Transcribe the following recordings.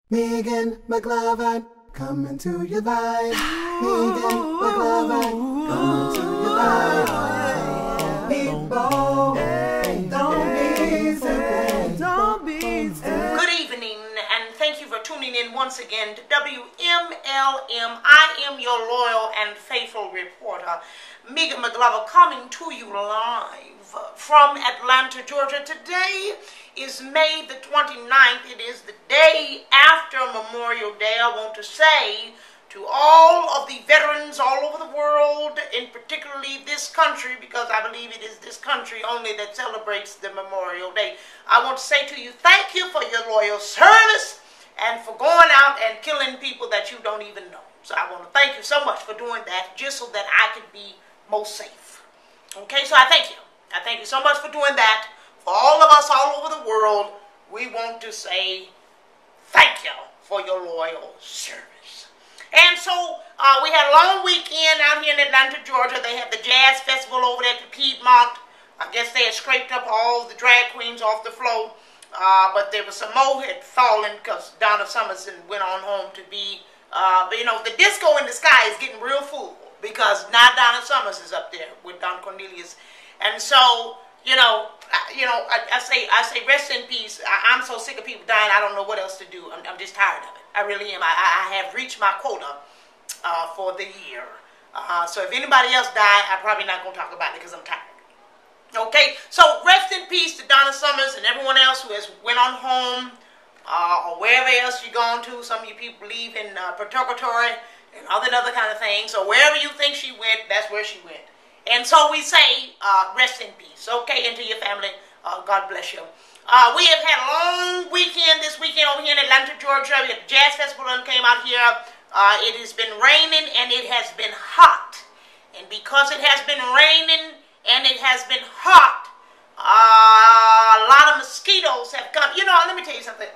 Megan McGlover coming to your live. Megan McGlover coming to your live. People, don't be stupid. Don't be stupid. Good evening, and thank you for tuning in once again to WMLM. I am your loyal and faithful reporter, Megan McGlover, coming to you live from Atlanta, Georgia. Today is May the 29th. It is the day after Memorial Day. I want to say to all of the veterans all over the world, and particularly this country, because I believe it is this country only that celebrates the Memorial Day, I want to say to you, thank you for your loyal service and for going out and killing people that you don't even know. So I want to thank you so much for doing that, just so that I could be most safe. Okay, so I thank you. I thank you so much for doing that. For all of us all over the world, we want to say thank you for your loyal service. And so we had a long weekend out here in Atlanta, Georgia. They had the Jazz Festival over there at the Piedmont. I guess they had scraped up all the drag queens off the floor. But there was some more had fallen because Donna Summerson went on home to be, you know, the disco in the sky is getting real full because now Donna Summers is up there with Don Cornelius. And so, I say rest in peace. I'm so sick of people dying, I don't know what else to do. I'm just tired of it. I really am. I have reached my quota for the year. So if anybody else died, I'm probably not going to talk about it because I'm tired. Okay, so rest in peace to Donna Summers and everyone else who has went on home or wherever else you're going to. Some of you people believe in purgatory and other kind of things. So wherever you think she went, that's where she went. And so we say, rest in peace, okay, and to your family, God bless you. We have had a long weekend this weekend over here in Atlanta, Georgia. We had the Jazz Festival and came out here. It has been raining and it has been hot. And because it has been raining and it has been hot, a lot of mosquitoes have come. You know, let me tell you something.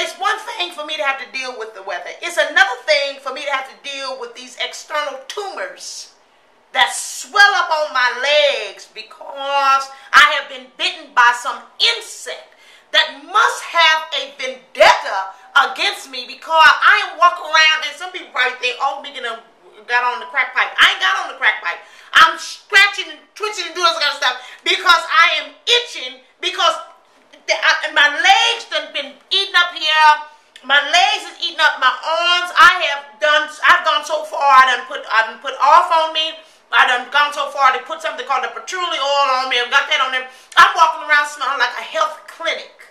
It's one thing for me to have to deal with the weather. It's another thing for me to have to deal with these external tumors that swell up on my legs because I have been bitten by some insect that must have a vendetta against me because I am walking around and some people probably think, oh, Megan got on the crack pipe. I ain't got on the crack pipe. I'm scratching and twitching and doing this kind of stuff because I am itching because my legs done been eating up here. My legs is eating up my arms. I've gone so far. I've put off on me. I done gone so far to put something called the patchouli oil on me. I've got that on there. I'm walking around smelling like a health clinic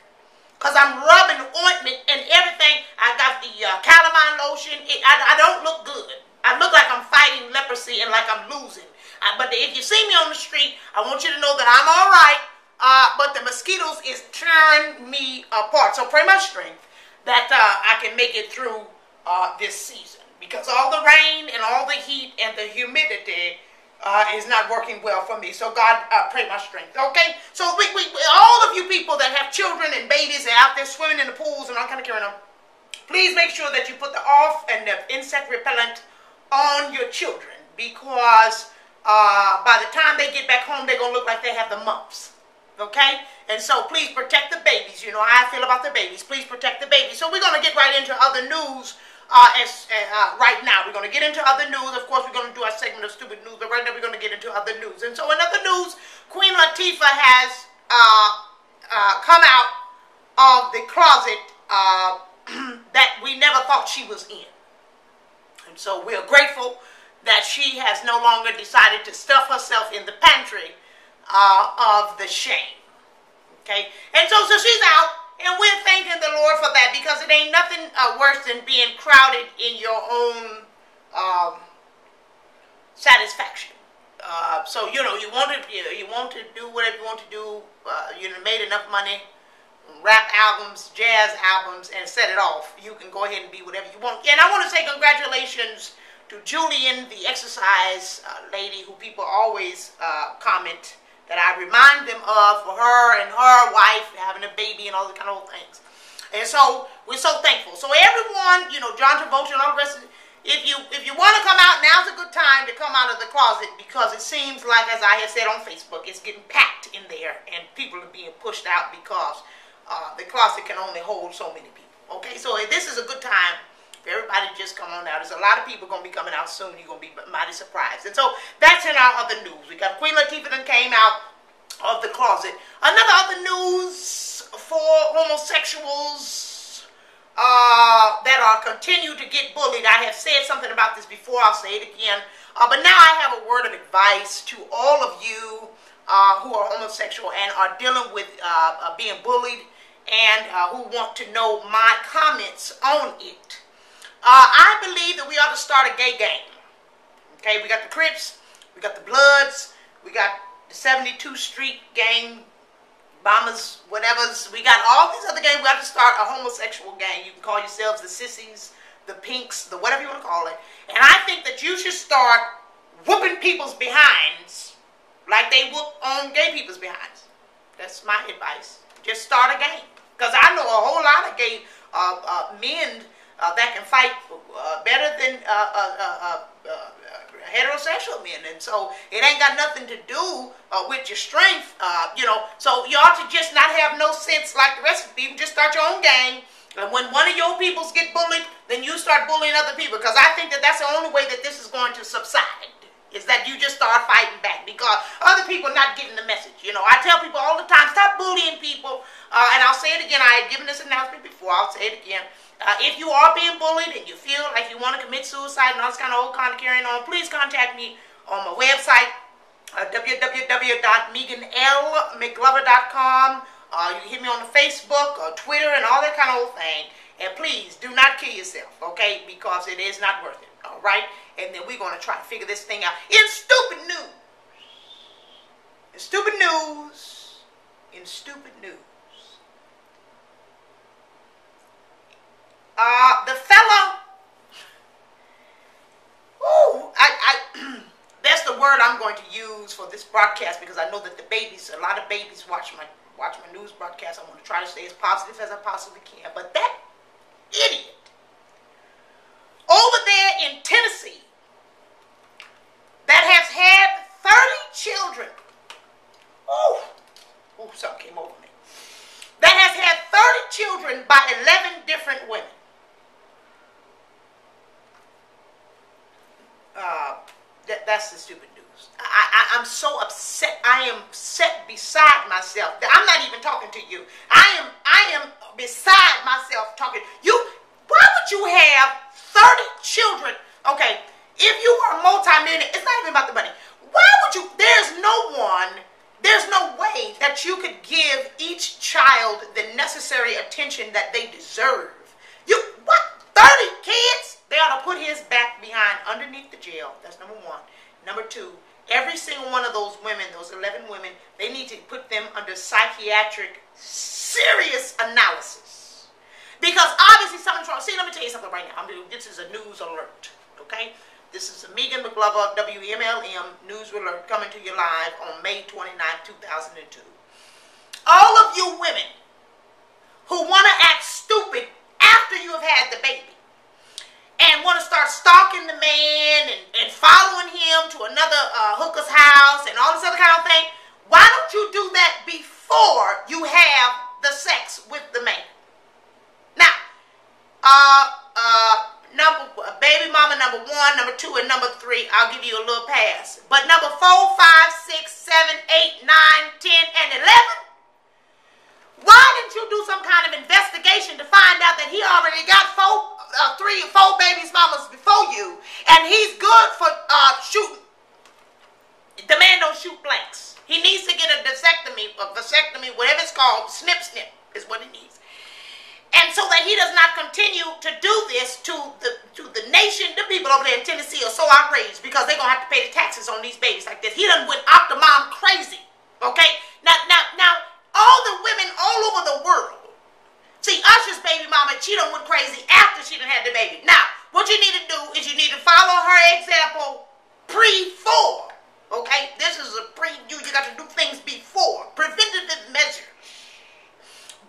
because I'm rubbing ointment and everything. I got the calamine lotion. I don't look good. I look like I'm fighting leprosy and like I'm losing. But if you see me on the street, I want you to know that I'm all right. But the mosquitoes is tearing me apart. So pray my strength that I can make it through this season. Because all the rain and all the heat and the humidity is not working well for me. So God, pray my strength. Okay? So we all of you people that have children and babies and out there swimming in the pools and all kind of carrying on, please make sure that you put the off and the insect repellent on your children. Because by the time they get back home, they're going to look like they have the mumps. Okay? And so please protect the babies. You know how I feel about the babies. Please protect the babies. So we're going to get right into other news right now. We're going to get into other news. Of course, we're going to do our segment of stupid news. But right now we're going to get into other news. And so in other news, Queen Latifah has come out of the closet that we never thought she was in. And so we're grateful that she has no longer decided to stuff herself in the pantry of the shame. Okay? And so she's out, and we're thanking the Lord for that because it ain't nothing worse than being crowded in your own satisfaction. So, you know, you want to do whatever you want to do. You made enough money, rap albums, jazz albums, and set it off. You can go ahead and be whatever you want. And I want to say congratulations to Julian, the exercise lady, who people always comment that I remind them of for her and her wife having a baby and all the kind of things. And so we're so thankful. So everyone, you know, John Travolta and all the rest of it, if you want to come out, now's a good time to come out of the closet, because it seems like, as I have said on Facebook, it's getting packed in there and people are being pushed out because the closet can only hold so many people. Okay, so this is a good time for everybody to just come on out. There's a lot of people going to be coming out soon. You're going to be mighty surprised. And so that's in our other news. We got Queen Latifah that came out of the closet. Another other news for homosexuals that are continue to get bullied. I have said something about this before. I'll say it again. But now I have a word of advice to all of you who are homosexual and are dealing with being bullied and who want to know my comments on it. I believe that we ought to start a gay gang. Okay, we got the Crips, we got the Bloods, we got the 72th Street gang, Bombers, whatever's. We got all these other gangs. We have to start a homosexual gang. You can call yourselves the Sissies, the Pinks, the whatever you want to call it. And I think that you should start whooping people's behinds like they whoop on gay people's behinds. That's my advice. Just start a gang. Because I know a whole lot of gay men that can fight better than heterosexual men, and so it ain't got nothing to do with your strength, you know. So you ought to just not have no sense like the rest of the people. Just start your own gang, and when one of your peoples get bullied, then you start bullying other people. Because I think that that's the only way that this is going to subside, is that you just start fighting back, because other people are not getting the message. You know, I tell people all the time, stop bullying people, and I'll say it again. I had given this announcement before. I'll say it again. If you are being bullied and you feel like you want to commit suicide and all this kind of old kind of carrying on, please contact me on my website, www.meganlmcglover.com. You can hit me on the Facebook or Twitter and all that kind of old thing. And please do not kill yourself, okay? Because it is not worth it, all right? And then we're going to try to figure this thing out. In stupid news. In stupid news. In stupid news. The fella, that's the word I'm going to use for this broadcast, because I know that the babies, a lot of babies watch my news broadcast. I want to try to stay as positive as I possibly can. But that idiot over there in Tennessee that has had 30 children, something came over me, that has had 30 children by 11 different women. That's the stupid news. I'm so upset. I am set beside myself. I'm not even talking to you. I am beside myself talking. Why would you have 30 children? Okay, if you are a multi-millionaire, it's not even about the money. Why would you? There's no way that you could give each child the necessary attention that they deserve. 30 kids? They ought to put his back behind underneath the jail. That's number one. Number two, every single one of those women, those 11 women, they need to put them under psychiatric serious analysis. Because obviously something's wrong. See, let me tell you something right now. This is a news alert, okay? This is a Megan McGlover, WMLM News Alert, coming to you live on May 29, 2002. All of you women who want to act stupid after you have had the baby and want to start stalking the man and following him to another hooker's house and all this other kind of thing, why don't you do that before you have the sex with the man? Now, baby mama number 1, number 2, and number 3, I'll give you a little pass. But number 4, 5, 6, 7, 8, 9, 10, and 11, why didn't you do some kind of investigation to find out that he already got 3 or 4 babies mamas before you, and he's good for shooting? The man don't shoot blanks. He needs to get a vasectomy, whatever it's called. Snip is what he needs. And so that he does not continue to do this to the nation. The people over there in Tennessee are so outraged because they're going to have to pay the taxes on these babies like this. He done went Octomom crazy. Okay? Now, all the women all over the world. See, Usher's baby mama, she done went crazy after she done had the baby. Now, what you need to do is you need to follow her example pre-4. Okay? This is a you got to do things before. Preventative measures.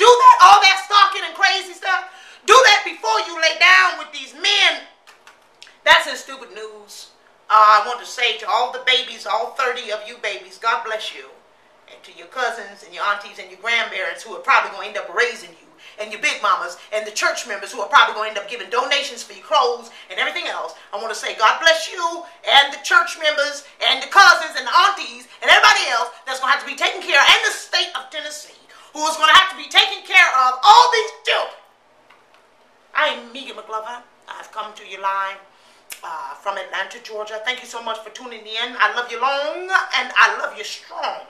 Do that, all that stalking and crazy stuff. Do that before you lay down with these men that I want to say to all the babies, all 30 of you babies, God bless you. And to your cousins and your aunties and your grandparents who are probably going to end up raising you, and your big mamas and the church members who are probably going to end up giving donations for your clothes and everything else. I want to say God bless you and the church members and the cousins and the aunties and everybody else that's going to have to be taken care of, and the state of Tennessee who is going to have to be taking care of all these children. I am McGlover. I've come to you live from Atlanta, Georgia. Thank you so much for tuning in. I love you long and I love you strong,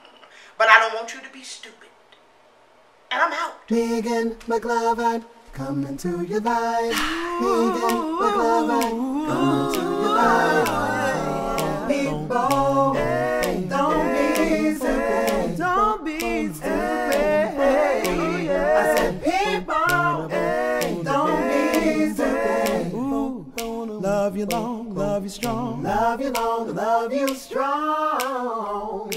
but I don't want you to be stupid. And I'm out. McGlover, coming to your live. McGlover, coming to your live. People, don't be stupid. Don't be stupid. I said people, don't be stupid. Love you long, love you strong. Love you long, love you strong.